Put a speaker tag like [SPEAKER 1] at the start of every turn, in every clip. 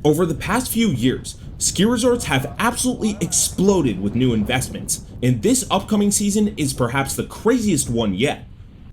[SPEAKER 1] Over the past few years, ski resorts have absolutely exploded with new investments, and this upcoming season is perhaps the craziest one yet.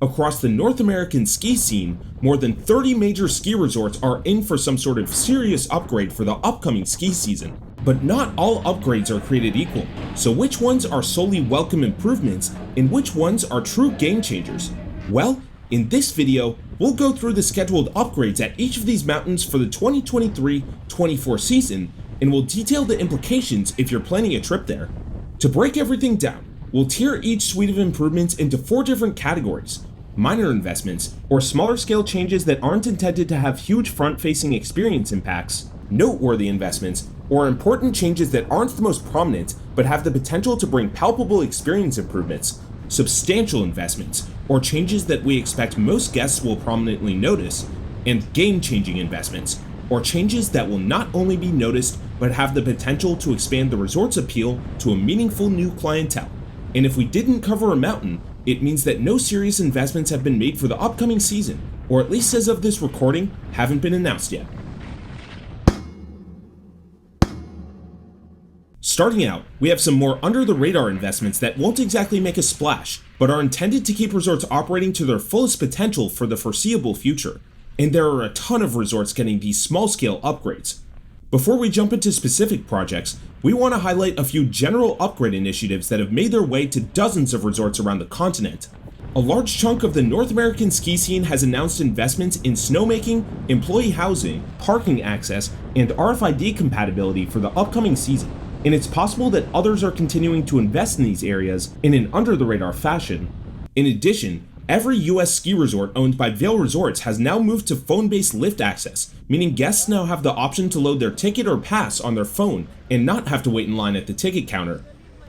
[SPEAKER 1] Across the North American ski scene, more than 30 major ski resorts are in for some sort of serious upgrade for the upcoming ski season. But not all upgrades are created equal, so which ones are solely welcome improvements and which ones are true game changers? Well, in this video, we'll go through the scheduled upgrades at each of these mountains for the 2023-24 season, and we'll detail the implications if you're planning a trip there. To break everything down, we'll tier each suite of improvements into 4 different categories: minor investments, or smaller scale changes that aren't intended to have huge front-facing experience impacts; noteworthy investments, or important changes that aren't the most prominent but have the potential to bring palpable experience improvements; substantial investments, or changes that we expect most guests will prominently notice; and game-changing investments, or changes that will not only be noticed but have the potential to expand the resort's appeal to a meaningful new clientele. And if we didn't cover a mountain, it means that no serious investments have been made for the upcoming season, or at least as of this recording, haven't been announced yet. Starting out, we have some more under-the-radar investments that won't exactly make a splash, but are intended to keep resorts operating to their fullest potential for the foreseeable future. And there are a ton of resorts getting these small-scale upgrades. Before we jump into specific projects, we want to highlight a few general upgrade initiatives that have made their way to dozens of resorts around the continent. A large chunk of the North American ski scene has announced investments in snowmaking, employee housing, parking access, and RFID compatibility for the upcoming season. And it's possible that others are continuing to invest in these areas in an under-the-radar fashion. In addition, every US ski resort owned by Vail Resorts has now moved to phone-based lift access, meaning guests now have the option to load their ticket or pass on their phone and not have to wait in line at the ticket counter.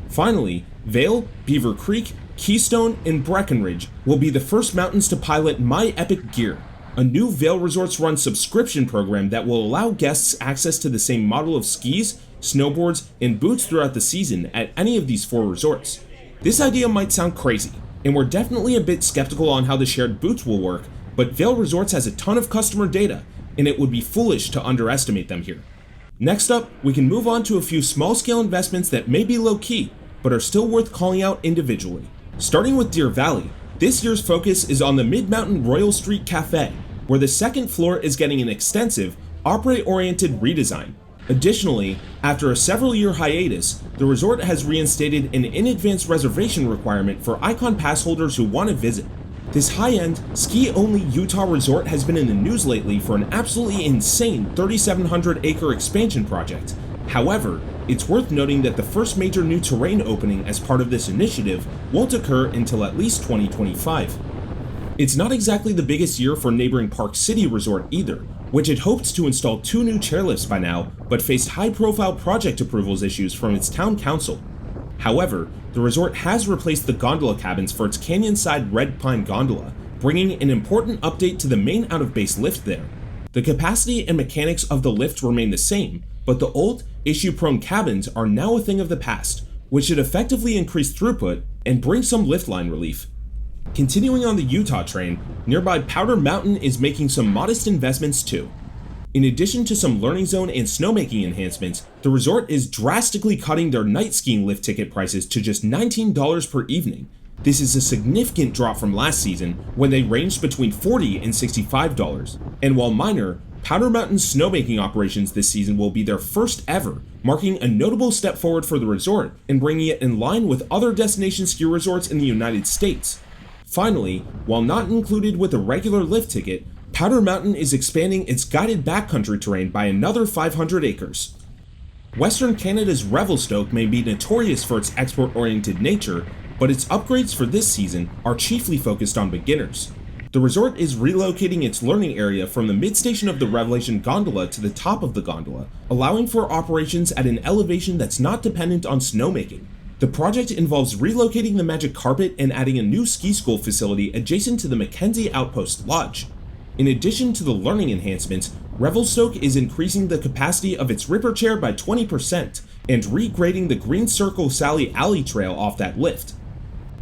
[SPEAKER 1] Finally, Vail, Beaver Creek, Keystone, and Breckenridge will be the first mountains to pilot My Epic Gear, a new Vail Resorts run subscription program that will allow guests access to the same model of skis, snowboards, and boots throughout the season at any of these 4 resorts. This idea might sound crazy, and we're definitely a bit skeptical on how the shared boots will work, but Vail Resorts has a ton of customer data, and it would be foolish to underestimate them here. Next up, we can move on to a few small-scale investments that may be low-key, but are still worth calling out individually. Starting with Deer Valley, this year's focus is on the Mid-Mountain Royal Street Cafe, where the second floor is getting an extensive, opera-oriented redesign. Additionally, after a several-year hiatus, the resort has reinstated an in-advance reservation requirement for Icon Pass holders who want to visit. This high-end, ski-only Utah resort has been in the news lately for an absolutely insane 3,700-acre expansion project. However, it's worth noting that the first major new terrain opening as part of this initiative won't occur until at least 2025. It's not exactly the biggest year for neighboring Park City Resort either, which had hoped to install 2 new chairlifts by now, but faced high-profile project approvals issues from its town council. However, the resort has replaced the gondola cabins for its canyon-side Red Pine gondola, bringing an important update to the main out-of-base lift there. The capacity and mechanics of the lift remain the same, but the old, issue-prone cabins are now a thing of the past, which should effectively increase throughput and bring some lift line relief. Continuing on the Utah train, nearby Powder Mountain is making some modest investments too. In addition to some learning zone and snowmaking enhancements, the resort is drastically cutting their night skiing lift ticket prices to just $19 per evening. This is a significant drop from last season when they ranged between $40 and $65. And while minor, Powder Mountain's snowmaking operations this season will be their first ever, marking a notable step forward for the resort and bringing it in line with other destination ski resorts in the United States. Finally, while not included with a regular lift ticket, Powder Mountain is expanding its guided backcountry terrain by another 500 acres. Western Canada's Revelstoke may be notorious for its export-oriented nature, but its upgrades for this season are chiefly focused on beginners. The resort is relocating its learning area from the mid-station of the Revelation gondola to the top of the gondola, allowing for operations at an elevation that's not dependent on snowmaking. The project involves relocating the Magic Carpet and adding a new ski school facility adjacent to the Mackenzie Outpost Lodge. In addition to the learning enhancements, Revelstoke is increasing the capacity of its Ripper Chair by 20% and regrading the Green Circle Sally Alley Trail off that lift.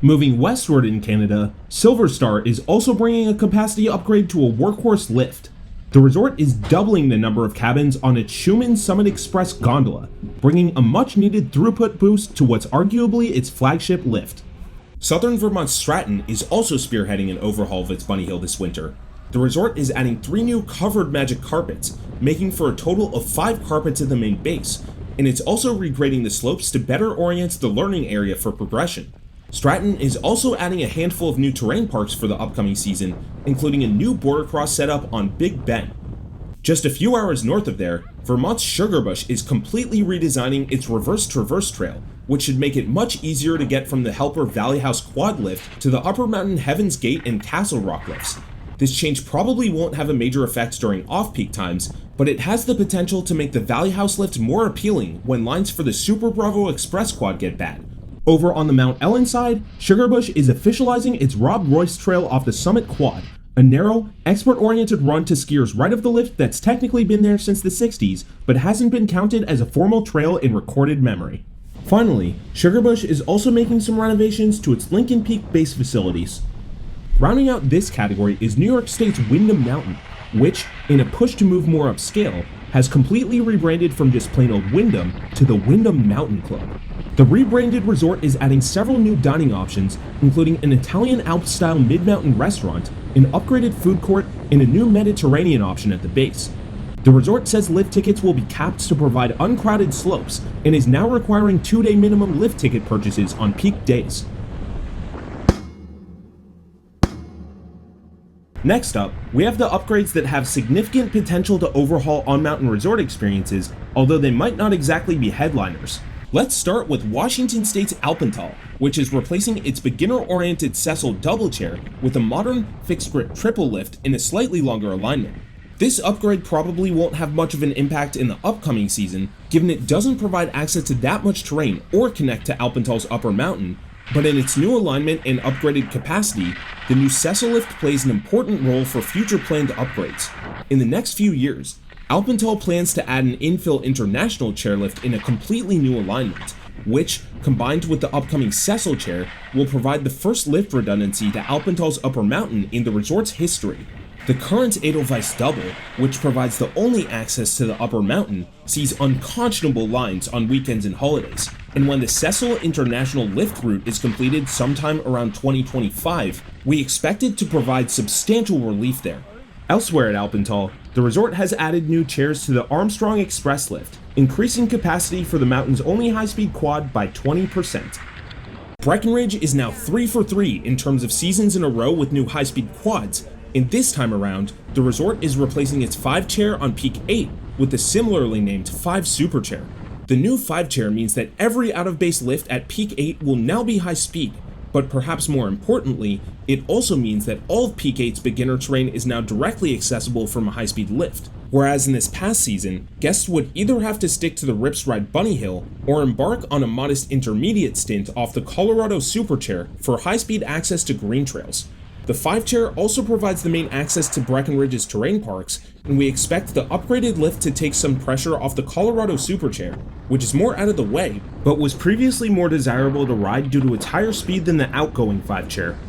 [SPEAKER 1] Moving westward in Canada, Silver Star is also bringing a capacity upgrade to a workhorse lift. The resort is doubling the number of cabins on its Schumann Summit Express gondola, bringing a much-needed throughput boost to what's arguably its flagship lift. Southern Vermont's Stratton is also spearheading an overhaul of its bunny hill this winter. The resort is adding 3 new covered magic carpets, making for a total of 5 carpets at the main base, and it's also regrading the slopes to better orient the learning area for progression. Stratton is also adding a handful of new terrain parks for the upcoming season, including a new border cross setup on Big Bend. Just a few hours north of there, Vermont's Sugarbush is completely redesigning its reverse traverse trail, which should make it much easier to get from the Helper Valley House quad lift to the Upper Mountain Heaven's Gate and Castle Rock lifts. This change probably won't have a major effect during off-peak times, but it has the potential to make the Valley House lift more appealing when lines for the Super Bravo Express quad get bad. Over on the Mount Ellen side, Sugarbush is officializing its Rob Royce Trail off the Summit Quad, a narrow, expert-oriented run to skiers right of the lift that's technically been there since the 60s, but hasn't been counted as a formal trail in recorded memory. Finally, Sugarbush is also making some renovations to its Lincoln Peak base facilities. Rounding out this category is New York State's Windham Mountain, which, in a push to move more upscale, has completely rebranded from just plain old Windham to the Windham Mountain Club. The rebranded resort is adding several new dining options, including an Italian Alp-style mid-mountain restaurant, an upgraded food court, and a new Mediterranean option at the base. The resort says lift tickets will be capped to provide uncrowded slopes, and is now requiring 2-day minimum lift ticket purchases on peak days. Next up, we have the upgrades that have significant potential to overhaul on-mountain resort experiences, although they might not exactly be headliners. Let's start with Washington State's Alpental, which is replacing its beginner-oriented Cecil double chair with a modern fixed-grip triple lift in a slightly longer alignment. This upgrade probably won't have much of an impact in the upcoming season, given it doesn't provide access to that much terrain or connect to Alpental's upper mountain, but in its new alignment and upgraded capacity, the new Cecil lift plays an important role for future planned upgrades. In the next few years, Alpental plans to add an infill international chairlift in a completely new alignment, which, combined with the upcoming Cecil chair, will provide the first lift redundancy to Alpental's upper mountain in the resort's history. The current Edelweiss double, which provides the only access to the upper mountain, sees unconscionable lines on weekends and holidays, and when the Cecil International lift route is completed sometime around 2025, we expect it to provide substantial relief there. Elsewhere at Alpental, the resort has added new chairs to the Armstrong Express lift, increasing capacity for the mountain's only high-speed quad by 20%. Breckenridge is now 3 for 3 in terms of seasons in a row with new high-speed quads, and this time around, the resort is replacing its 5 chair on Peak 8 with the similarly named 5 Super Chair. The new 5 chair means that every out-of-base lift at Peak 8 will now be high-speed, but perhaps more importantly, it also means that all of Peak 8's beginner terrain is now directly accessible from a high-speed lift, whereas in this past season, guests would either have to stick to the Rips Ride Bunny Hill or embark on a modest intermediate stint off the Colorado Super Chair for high-speed access to green trails. The 5 chair also provides the main access to Breckenridge's terrain parks, and we expect the upgraded lift to take some pressure off the Colorado Super Chair, which is more out of the way, but was previously more desirable to ride due to its higher speed than the outgoing 5 chair.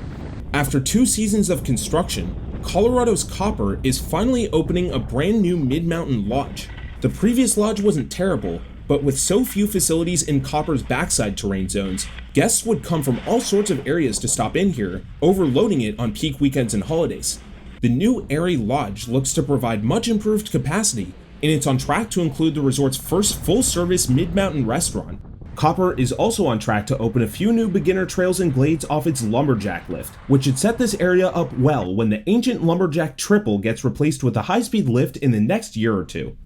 [SPEAKER 1] After 2 seasons of construction, Colorado's Copper is finally opening a brand new mid-mountain lodge. The previous lodge wasn't terrible, but with so few facilities in Copper's backside terrain zones, guests would come from all sorts of areas to stop in here, overloading it on peak weekends and holidays. The new airy lodge looks to provide much improved capacity, and it's on track to include the resort's first full-service mid-mountain restaurant. Copper is also on track to open a few new beginner trails and glades off its Lumberjack lift, which should set this area up well when the ancient Lumberjack Triple gets replaced with a high-speed lift in the next year or two.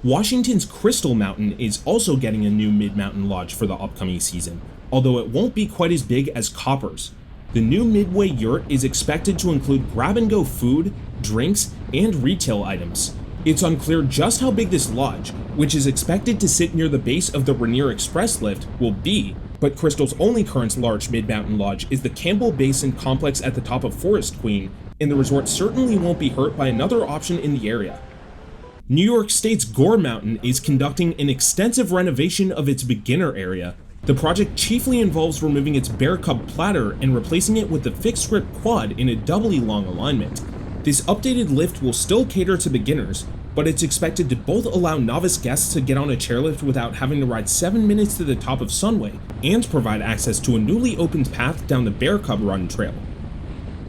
[SPEAKER 1] Washington's Crystal Mountain is also getting a new mid-mountain lodge for the upcoming season, although it won't be quite as big as Copper's. The new Midway yurt is expected to include grab-and-go food, drinks, and retail items. It's unclear just how big this lodge, which is expected to sit near the base of the Rainier Express lift, will be, but Crystal's only current large mid-mountain lodge is the Campbell Basin complex at the top of Forest Queen, and the resort certainly won't be hurt by another option in the area. New York State's Gore Mountain is conducting an extensive renovation of its beginner area. The project chiefly involves removing its Bear Cub platter and replacing it with the fixed grip quad in a doubly long alignment. This updated lift will still cater to beginners, but it's expected to both allow novice guests to get on a chairlift without having to ride 7 minutes to the top of Sunway, and provide access to a newly opened path down the Bear Cub Run trail.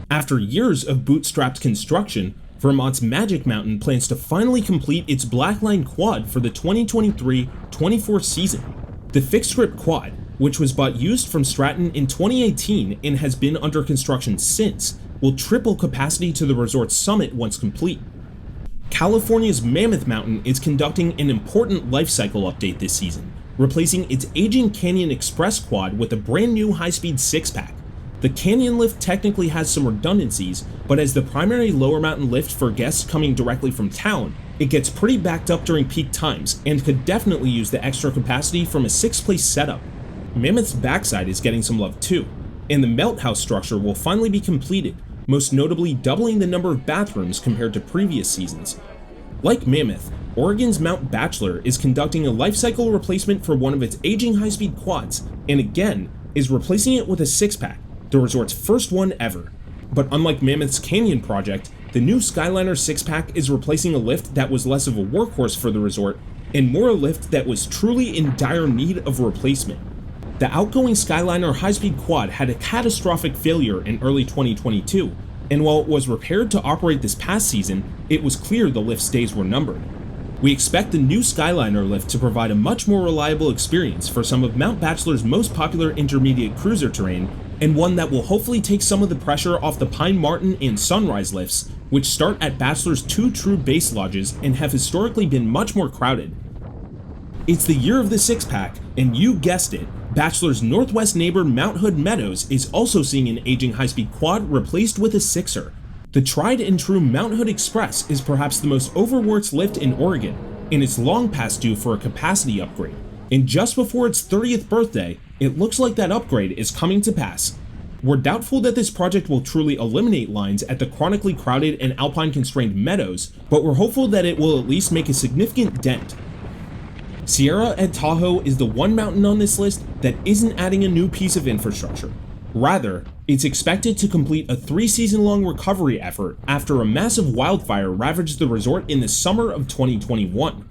[SPEAKER 1] After years of bootstrapped construction, Vermont's Magic Mountain plans to finally complete its Blackline quad for the 2023-24 season. The fixed grip quad, which was bought used from Stratton in 2018 and has been under construction since, will triple capacity to the resort's summit once complete. California's Mammoth Mountain is conducting an important life cycle update this season, replacing its aging Canyon Express quad with a brand new high-speed 6-pack. The Canyon lift technically has some redundancies, but as the primary lower mountain lift for guests coming directly from town, it gets pretty backed up during peak times and could definitely use the extra capacity from a 6-place setup. Mammoth's backside is getting some love too, and the melt house structure will finally be completed, most notably doubling the number of bathrooms compared to previous seasons. Like Mammoth, Oregon's Mount Bachelor is conducting a life cycle replacement for one of its aging high-speed quads, and again, is replacing it with a 6-pack, the resort's first one ever. But unlike Mammoth's Canyon project, the new Skyliner 6-pack is replacing a lift that was less of a workhorse for the resort, and more a lift that was truly in dire need of replacement. The outgoing Skyliner high-speed quad had a catastrophic failure in early 2022, and while it was repaired to operate this past season, it was clear the lift's days were numbered. We expect the new Skyliner lift to provide a much more reliable experience for some of Mount Bachelor's most popular intermediate cruiser terrain, and one that will hopefully take some of the pressure off the Pine Martin and Sunrise lifts, which start at Bachelor's 2 true base lodges and have historically been much more crowded. It's the year of the 6-pack, and you guessed it, Bachelor's northwest neighbor Mount Hood Meadows is also seeing an aging high-speed quad replaced with a 6er. The tried and true Mount Hood Express is perhaps the most overworked lift in Oregon, and it's long past due for a capacity upgrade. And just before its 30th birthday, it looks like that upgrade is coming to pass. We're doubtful that this project will truly eliminate lines at the chronically crowded and alpine-constrained Meadows, but we're hopeful that it will at least make a significant dent. Sierra-at-Tahoe is the one mountain on this list that isn't adding a new piece of infrastructure. Rather, it's expected to complete a 3-season-long recovery effort after a massive wildfire ravaged the resort in the summer of 2021.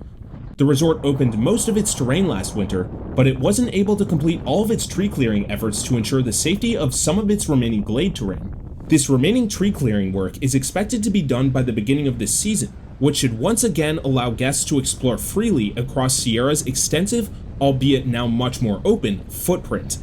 [SPEAKER 1] The resort opened most of its terrain last winter, but it wasn't able to complete all of its tree clearing efforts to ensure the safety of some of its remaining glade terrain. This remaining tree clearing work is expected to be done by the beginning of this season, which should once again allow guests to explore freely across Sierra's extensive, albeit now much more open, footprint.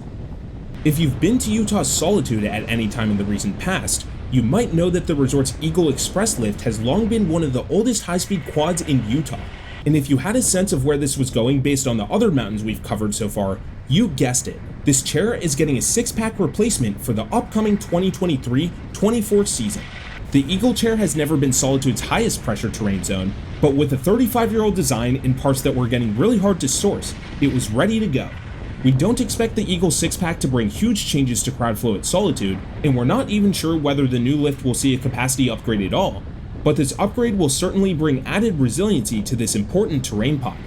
[SPEAKER 1] If you've been to Utah's Solitude at any time in the recent past, you might know that the resort's Eagle Express lift has long been one of the oldest high-speed quads in Utah. And if you had a sense of where this was going based on the other mountains we've covered so far, you guessed it. This chair is getting a 6-pack replacement for the upcoming 2023-24 season. The Eagle chair has never been Solitude's highest pressure terrain zone, but with a 35-year-old design and parts that were getting really hard to source, it was ready to go. We don't expect the Eagle 6-pack to bring huge changes to crowd flow at Solitude, and we're not even sure whether the new lift will see a capacity upgrade at all, but this upgrade will certainly bring added resiliency to this important terrain pod.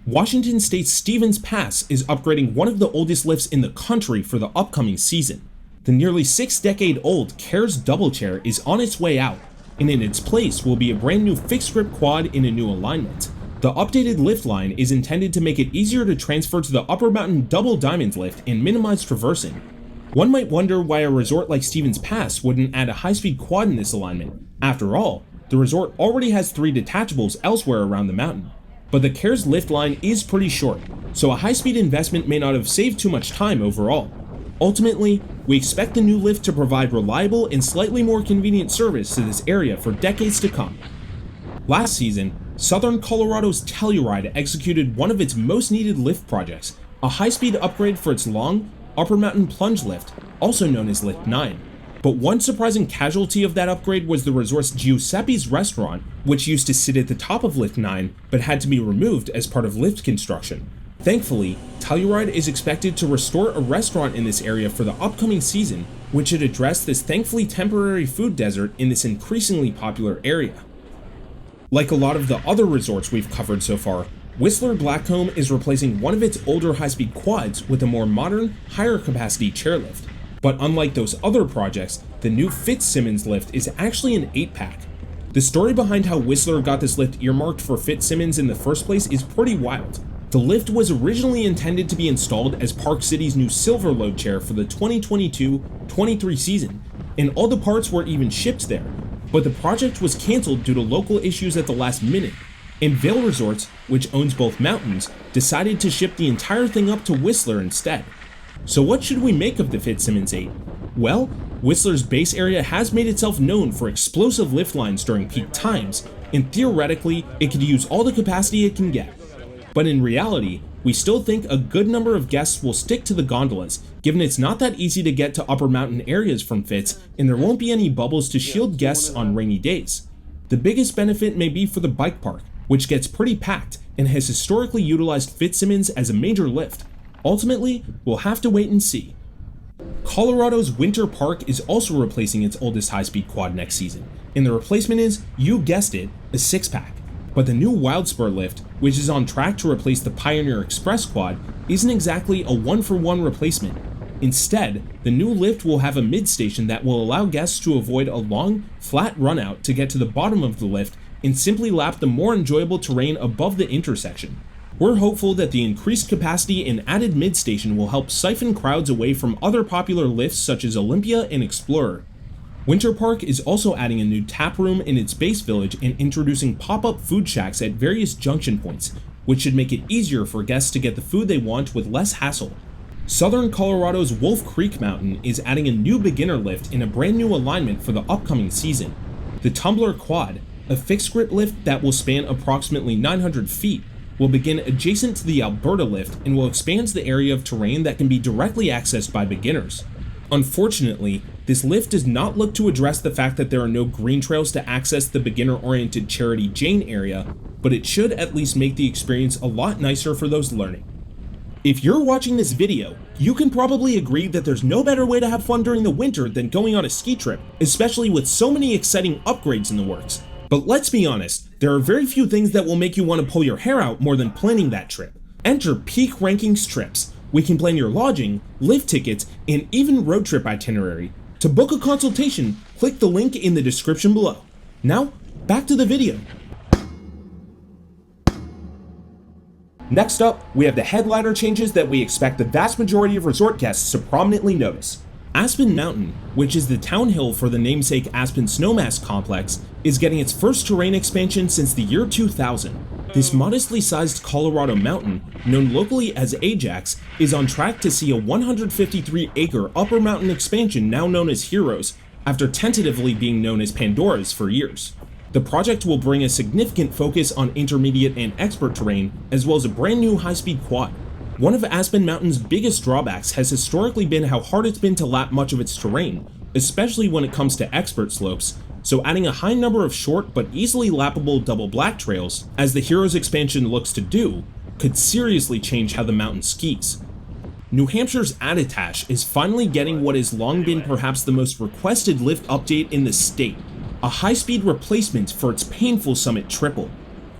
[SPEAKER 1] Washington State's Stevens Pass is upgrading one of the oldest lifts in the country for the upcoming season. The nearly 6-decade-old Cares Double Chair is on its way out, and in its place will be a brand new fixed grip quad in a new alignment. The updated lift line is intended to make it easier to transfer to the Upper Mountain Double Diamond lift and minimize traversing. One might wonder why a resort like Stevens Pass wouldn't add a high-speed quad in this alignment. After all, the resort already has 3 detachables elsewhere around the mountain. But the Cares lift line is pretty short, so a high-speed investment may not have saved too much time overall. Ultimately, we expect the new lift to provide reliable and slightly more convenient service to this area for decades to come. Last season, Southern Colorado's Telluride executed one of its most needed lift projects, a high-speed upgrade for its long, Upper Mountain Plunge lift, also known as Lift 9. But one surprising casualty of that upgrade was the resort's Giuseppe's restaurant, which used to sit at the top of Lift 9, but had to be removed as part of lift construction. Thankfully, Telluride is expected to restore a restaurant in this area for the upcoming season, which should address this thankfully temporary food desert in this increasingly popular area. Like a lot of the other resorts we've covered so far, Whistler Blackcomb is replacing one of its older high-speed quads with a more modern, higher capacity chairlift. But unlike those other projects, the new Fitzsimmons lift is actually an 8-pack. The story behind how Whistler got this lift earmarked for Fitzsimmons in the first place is pretty wild. The lift was originally intended to be installed as Park City's new silver load chair for the 2022-23 season, and all the parts were even shipped there, but the project was cancelled due to local issues at the last minute, and Vail Resorts, which owns both mountains, decided to ship the entire thing up to Whistler instead. So what should we make of the Fitzsimmons 8? Well, Whistler's base area has made itself known for explosive lift lines during peak times, and theoretically, it could use all the capacity it can get. But in reality, we still think a good number of guests will stick to the gondolas, given it's not that easy to get to upper mountain areas from Fitz, and there won't be any bubbles to shield guests on rainy days. The biggest benefit may be for the bike park, which gets pretty packed and has historically utilized Fitzsimmons as a major lift. Ultimately, we'll have to wait and see. Colorado's Winter Park is also replacing its oldest high-speed quad next season, and the replacement is, you guessed it, a 6-pack. But the new Wildspur lift, which is on track to replace the Pioneer Express quad, isn't exactly a one-for-one replacement. Instead, the new lift will have a mid-station that will allow guests to avoid a long, flat run-out to get to the bottom of the lift and simply lap the more enjoyable terrain above the intersection. We're hopeful that the increased capacity and added mid-station will help siphon crowds away from other popular lifts such as Olympia and Explorer. Winter Park is also adding a new tap room in its base village and introducing pop-up food shacks at various junction points, which should make it easier for guests to get the food they want with less hassle. Southern Colorado's Wolf Creek Mountain is adding a new beginner lift in a brand new alignment for the upcoming season. The Tumbler Quad, a fixed grip lift that will span approximately 900 feet, will begin adjacent to the Alberta lift and will expand the area of terrain that can be directly accessed by beginners. Unfortunately, this lift does not look to address the fact that there are no green trails to access the beginner-oriented Charity Jane area, but it should at least make the experience a lot nicer for those learning. If you're watching this video, you can probably agree that there's no better way to have fun during the winter than going on a ski trip, especially with so many exciting upgrades in the works. But let's be honest, there are very few things that will make you want to pull your hair out more than planning that trip. Enter Peak Rankings Trips. We can plan your lodging, lift tickets, and even road trip itinerary. To book a consultation, click the link in the description below. Now, back to the video. Next up, we have the headliner changes that we expect the vast majority of resort guests to prominently notice. Aspen Mountain, which is the town hill for the namesake Aspen Snowmass complex, is getting its first terrain expansion since the year 2000. This modestly sized Colorado mountain, known locally as Ajax, is on track to see a 153-acre upper mountain expansion now known as Heroes, after tentatively being known as Pandora's for years. The project will bring a significant focus on intermediate and expert terrain, as well as a brand new high-speed quad. One of Aspen Mountain's biggest drawbacks has historically been how hard it's been to lap much of its terrain, especially when it comes to expert slopes, so adding a high number of short but easily lappable double black trails, as the Heroes expansion looks to do, could seriously change how the mountain skis. New Hampshire's Attitash is finally getting what has long been perhaps the most requested lift update in the state, a high-speed replacement for its painful Summit Triple.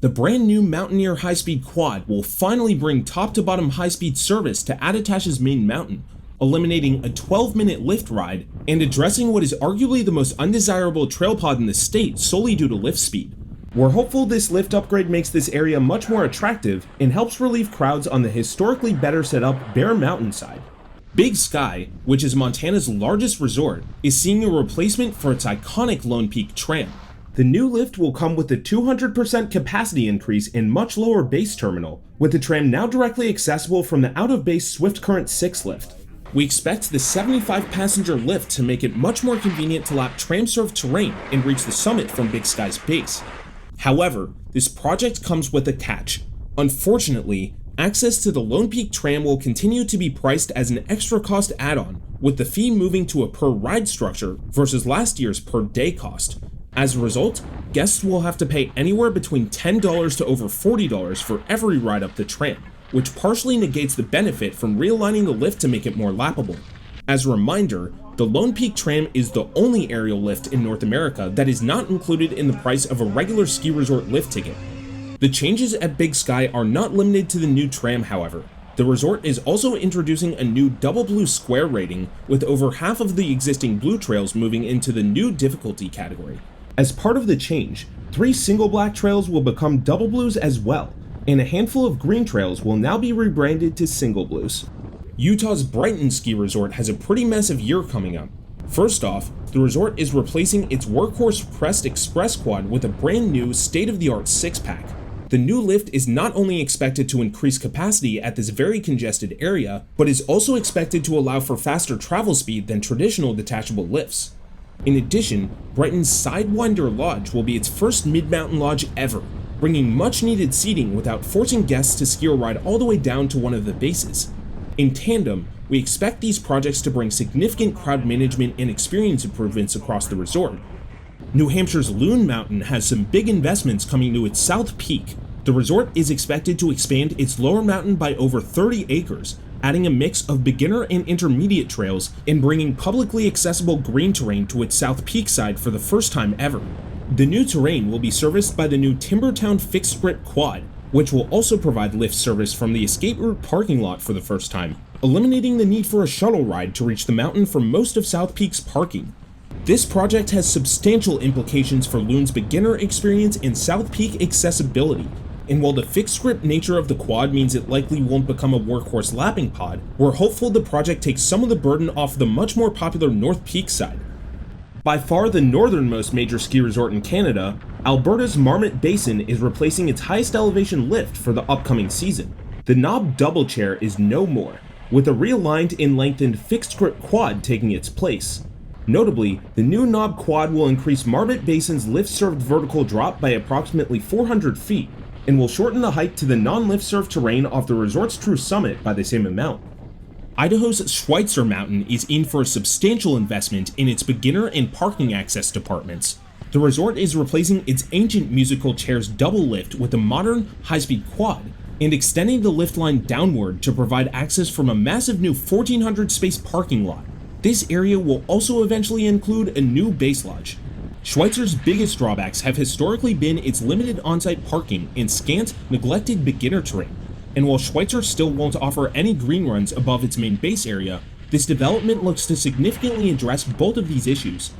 [SPEAKER 1] The brand new Mountaineer high-speed quad will finally bring top-to-bottom high-speed service to Attitash's main mountain, eliminating a 12-minute lift ride and addressing what is arguably the most undesirable trail pod in the state solely due to lift speed. We're hopeful this lift upgrade makes this area much more attractive and helps relieve crowds on the historically better set up Bear Mountain side. Big Sky, which is Montana's largest resort, is seeing a replacement for its iconic Lone Peak tram. The new lift will come with a 200% capacity increase and much lower base terminal, with the tram now directly accessible from the out-of-base Swift Current 6 lift. We expect the 75-passenger lift to make it much more convenient to lap tram-served terrain and reach the summit from Big Sky's base. However, this project comes with a catch. Unfortunately, access to the Lone Peak tram will continue to be priced as an extra cost add-on, with the fee moving to a per-ride structure versus last year's per-day cost. As a result, guests will have to pay anywhere between $10 to over $40 for every ride up the tram, which partially negates the benefit from realigning the lift to make it more lappable. As a reminder, the Lone Peak tram is the only aerial lift in North America that is not included in the price of a regular ski resort lift ticket. The changes at Big Sky are not limited to the new tram, however. The resort is also introducing a new double blue square rating, with over half of the existing blue trails moving into the new difficulty category. As part of the change, 3 single black trails will become double blues as well, and a handful of green trails will now be rebranded to single blues. Utah's Brighton ski resort has a pretty massive year coming up. First off, the resort is replacing its workhorse pressed express quad with a brand new state-of-the-art 6-pack. The new lift is not only expected to increase capacity at this very congested area, but is also expected to allow for faster travel speed than traditional detachable lifts. In addition, Brighton's Sidewinder Lodge will be its first mid-mountain lodge ever, bringing much-needed seating without forcing guests to ski or ride all the way down to one of the bases. In tandem, we expect these projects to bring significant crowd management and experience improvements across the resort. New Hampshire's Loon Mountain has some big investments coming to its south peak. The resort is expected to expand its lower mountain by over 30 acres, adding a mix of beginner and intermediate trails and bringing publicly accessible green terrain to its south peak side for the first time ever. The new terrain will be serviced by the new Timbertown fixed grip quad, which will also provide lift service from the escape route parking lot for the first time, eliminating the need for a shuttle ride to reach the mountain for most of South Peak's parking. This project has substantial implications for Loon's beginner experience and South Peak accessibility, and while the fixed grip nature of the quad means it likely won't become a workhorse lapping pod, we're hopeful the project takes some of the burden off the much more popular North Peak side. By far the northernmost major ski resort in Canada, Alberta's Marmot Basin is replacing its highest elevation lift for the upcoming season. The Knob Double Chair is no more, with a realigned and lengthened fixed grip quad taking its place. Notably, the new Knob Quad will increase Marmot Basin's lift-served vertical drop by approximately 400 feet, and will shorten the height to the non-lift-served terrain off the resort's true summit by the same amount. Idaho's Schweitzer Mountain is in for a substantial investment in its beginner and parking access departments. The resort is replacing its ancient musical chairs double lift with a modern, high-speed quad, and extending the lift line downward to provide access from a massive new 1,400 space parking lot. This area will also eventually include a new base lodge. Schweitzer's biggest drawbacks have historically been its limited on-site parking and scant, neglected beginner terrain, and while Schweitzer still won't offer any green runs above its main base area, this development looks to significantly address both of these issues.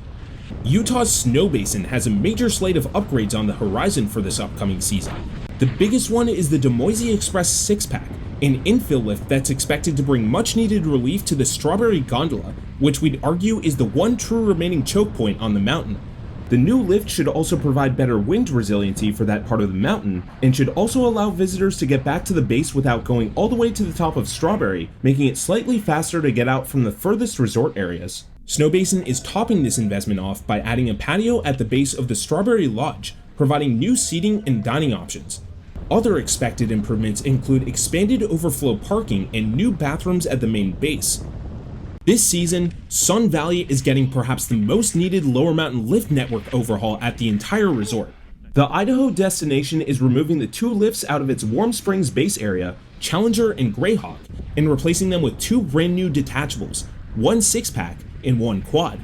[SPEAKER 1] Utah's Snowbasin has a major slate of upgrades on the horizon for this upcoming season. The biggest one is the Des Moines Express 6-pack, an infill lift that's expected to bring much-needed relief to the Strawberry Gondola, which we'd argue is the one true remaining choke point on the mountain. The new lift should also provide better wind resiliency for that part of the mountain, and should also allow visitors to get back to the base without going all the way to the top of Strawberry, making it slightly faster to get out from the furthest resort areas. Snowbasin is topping this investment off by adding a patio at the base of the Strawberry Lodge, providing new seating and dining options. Other expected improvements include expanded overflow parking and new bathrooms at the main base. This season, Sun Valley is getting perhaps the most needed lower mountain lift network overhaul at the entire resort. The Idaho destination is removing the 2 lifts out of its Warm Springs base area, Challenger and Greyhawk, and replacing them with 2 brand new detachables, 1 6-pack and 1 quad.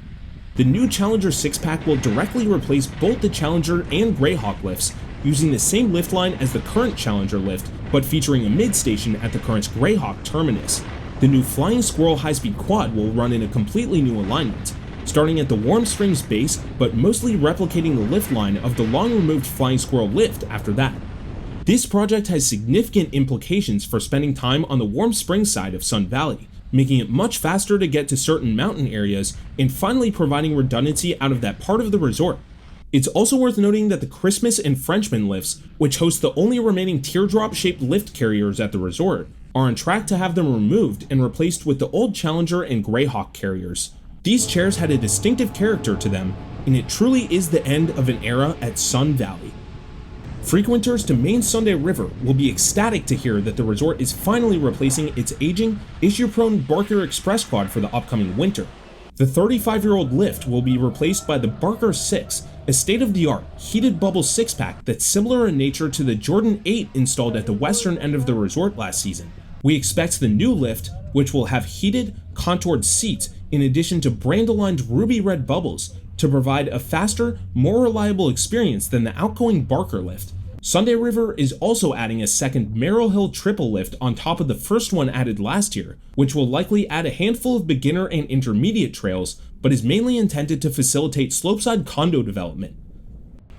[SPEAKER 1] The new Challenger 6-pack will directly replace both the Challenger and Greyhawk lifts, using the same lift line as the current Challenger lift, but featuring a mid-station at the current Greyhawk terminus. The new Flying Squirrel high-speed quad will run in a completely new alignment, starting at the Warm Springs base, but mostly replicating the lift line of the long-removed Flying Squirrel lift after that. This project has significant implications for spending time on the Warm Springs side of Sun Valley, making it much faster to get to certain mountain areas, and finally providing redundancy out of that part of the resort. It's also worth noting that the Christmas and Frenchman lifts, which host the only remaining teardrop-shaped lift carriers at the resort, are on track to have them removed and replaced with the old Challenger and Greyhawk carriers. These chairs had a distinctive character to them, and it truly is the end of an era at Sun Valley. Frequenters to Main Sunday River will be ecstatic to hear that the resort is finally replacing its aging, issue-prone Barker Express quad for the upcoming winter. The 35-year-old lift will be replaced by the Barker 6, a state-of-the-art, heated bubble 6-pack that's similar in nature to the Jordan 8 installed at the western end of the resort last season. We expect the new lift, which will have heated, contoured seats in addition to brand-aligned ruby red bubbles, to provide a faster, more reliable experience than the outgoing Barker lift. Sunday River is also adding a second Merrill Hill triple lift on top of the first one added last year, which will likely add a handful of beginner and intermediate trails, but is mainly intended to facilitate slopeside condo development.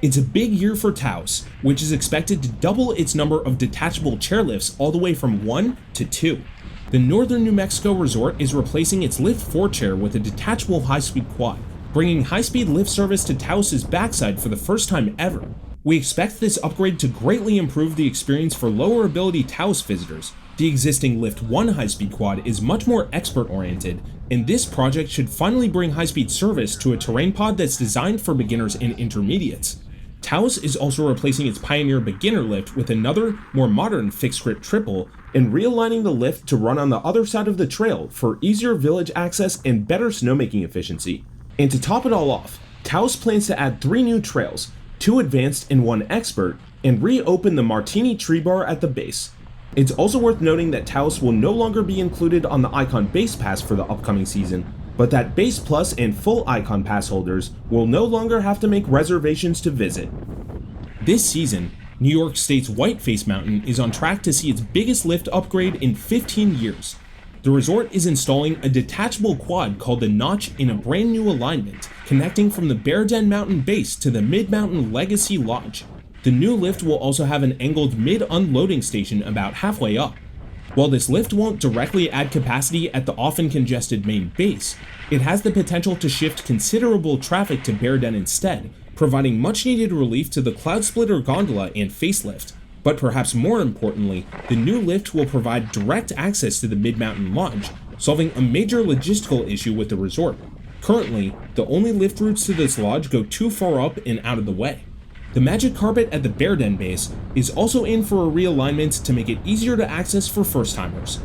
[SPEAKER 1] It's a big year for Taos, which is expected to double its number of detachable chairlifts all the way from 1 to 2. The Northern New Mexico resort is replacing its Lift 4 chair with a detachable high-speed quad, bringing high-speed lift service to Taos' backside for the first time ever. We expect this upgrade to greatly improve the experience for lower ability Taos visitors. The existing Lift 1 high-speed quad is much more expert-oriented, and this project should finally bring high-speed service to a terrain pod that's designed for beginners and intermediates. Taos is also replacing its Pioneer beginner lift with another, more modern fixed-grip triple, and realigning the lift to run on the other side of the trail for easier village access and better snowmaking efficiency. And to top it all off, Taos plans to add 3 new trails, 2 advanced and 1 expert, and reopen the Martini Tree Bar at the base. It's also worth noting that Taos will no longer be included on the Icon Base Pass for the upcoming season, but that Base Plus and full Icon Pass holders will no longer have to make reservations to visit. This season, New York State's Whiteface Mountain is on track to see its biggest lift upgrade in 15 years. The resort is installing a detachable quad called the Notch in a brand new alignment, connecting from the Bear Den Mountain base to the Mid-Mountain Legacy Lodge. The new lift will also have an angled mid-unloading station about halfway up. While this lift won't directly add capacity at the often congested main base, it has the potential to shift considerable traffic to Bear Den instead, providing much-needed relief to the Cloud Splitter gondola and facelift. But perhaps more importantly, the new lift will provide direct access to the Mid-Mountain Lodge, solving a major logistical issue with the resort. Currently, the only lift routes to this lodge go too far up and out of the way. The magic carpet at the Bear Den base is also in for a realignment to make it easier to access for first-timers.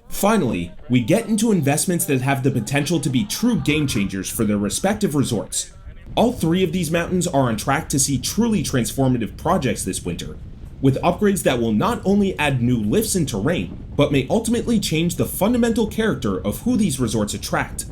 [SPEAKER 1] Finally, we get into investments that have the potential to be true game-changers for their respective resorts. All 3 of these mountains are on track to see truly transformative projects this winter, with upgrades that will not only add new lifts and terrain, but may ultimately change the fundamental character of who these resorts attract.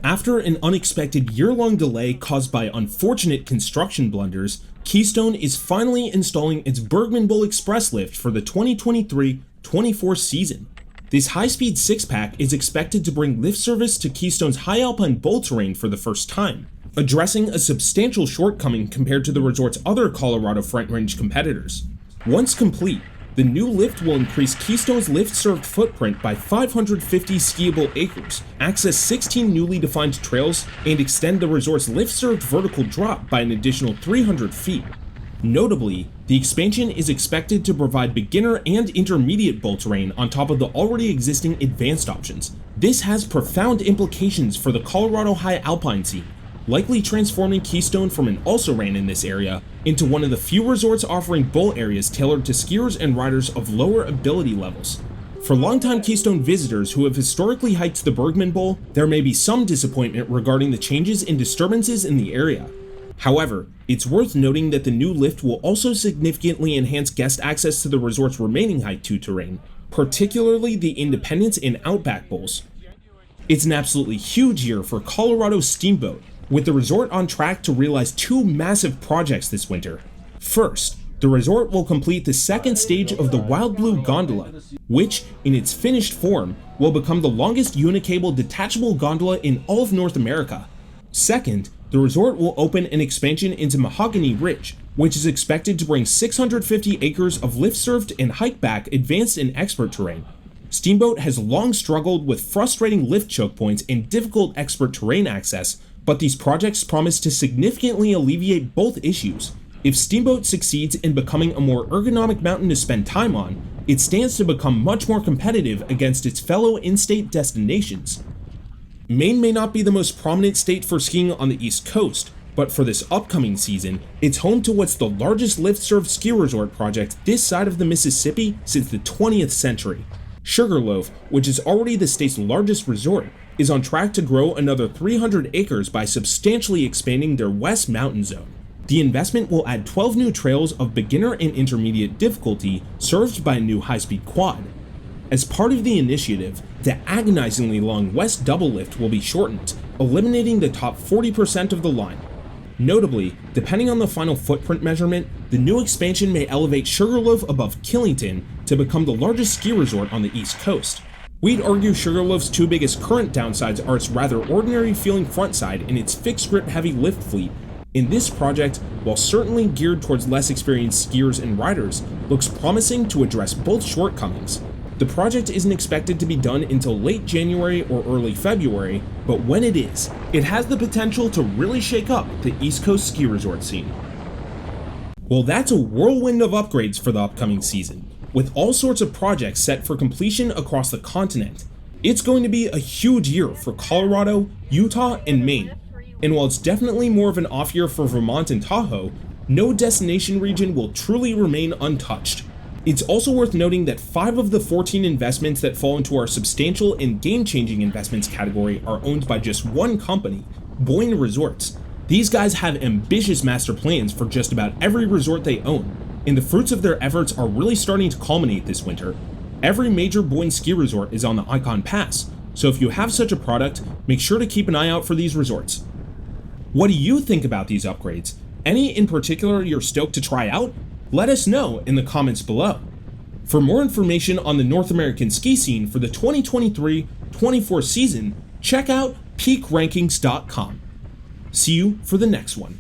[SPEAKER 1] After an unexpected year-long delay caused by unfortunate construction blunders, Keystone is finally installing its Bergman Bowl Express lift for the 2023-24 season. This high-speed 6-pack is expected to bring lift service to Keystone's high alpine bowl terrain for the first time, addressing a substantial shortcoming compared to the resort's other Colorado Front Range competitors. Once complete, the new lift will increase Keystone's lift-served footprint by 550 skiable acres, access 16 newly defined trails, and extend the resort's lift-served vertical drop by an additional 300 feet. Notably, the expansion is expected to provide beginner and intermediate bowl terrain on top of the already existing advanced options. This has profound implications for the Colorado high alpine scene, likely transforming Keystone from an also-ran in this area into one of the few resorts offering bowl areas tailored to skiers and riders of lower ability levels. For longtime Keystone visitors who have historically hiked the Bergman Bowl, there may be some disappointment regarding the changes and disturbances in the area. However, it's worth noting that the new lift will also significantly enhance guest access to the resort's remaining Hike 2 terrain, particularly the Independence and Outback Bowls. It's an absolutely huge year for Colorado Steamboat, with the resort on track to realize 2 massive projects this winter. First, the resort will complete the second stage of the Wild Blue Gondola, which, in its finished form, will become the longest unicable detachable gondola in all of North America. Second, the resort will open an expansion into Mahogany Ridge, which is expected to bring 650 acres of lift-served and hike-back advanced and expert terrain. Steamboat has long struggled with frustrating lift choke points and difficult expert terrain access, but these projects promise to significantly alleviate both issues. If Steamboat succeeds in becoming a more ergonomic mountain to spend time on, it stands to become much more competitive against its fellow in-state destinations. Maine may not be the most prominent state for skiing on the East Coast, but for this upcoming season, it's home to what's the largest lift-served ski resort project this side of the Mississippi since the 20th century. Sugarloaf, which is already the state's largest resort, is on track to grow another 300 acres by substantially expanding their West Mountain Zone. The investment will add 12 new trails of beginner and intermediate difficulty served by a new high-speed quad. As part of the initiative, the agonizingly long West Double Lift will be shortened, eliminating the top 40% of the line. Notably, depending on the final footprint measurement, the new expansion may elevate Sugarloaf above Killington to become the largest ski resort on the East Coast. We'd argue Sugarloaf's two biggest current downsides are its rather ordinary feeling front side and its fixed grip heavy lift fleet. In this project, while certainly geared towards less experienced skiers and riders, looks promising to address both shortcomings. The project isn't expected to be done until late January or early February, but when it is, it has the potential to really shake up the East Coast ski resort scene. Well, that's a whirlwind of upgrades for the upcoming season, with all sorts of projects set for completion across the continent. It's going to be a huge year for Colorado, Utah, and Maine. And while it's definitely more of an off year for Vermont and Tahoe, no destination region will truly remain untouched. It's also worth noting that 5 of the 14 investments that fall into our substantial and game-changing investments category are owned by just one company, Boyne Resorts. These guys have ambitious master plans for just about every resort they own, and the fruits of their efforts are really starting to culminate this winter. Every major Boyne ski resort is on the Icon Pass, so if you have such a product, make sure to keep an eye out for these resorts. What do you think about these upgrades? Any in particular you're stoked to try out? Let us know in the comments below. For more information on the North American ski scene for the 2023-24 season, check out peakrankings.com. See you for the next one.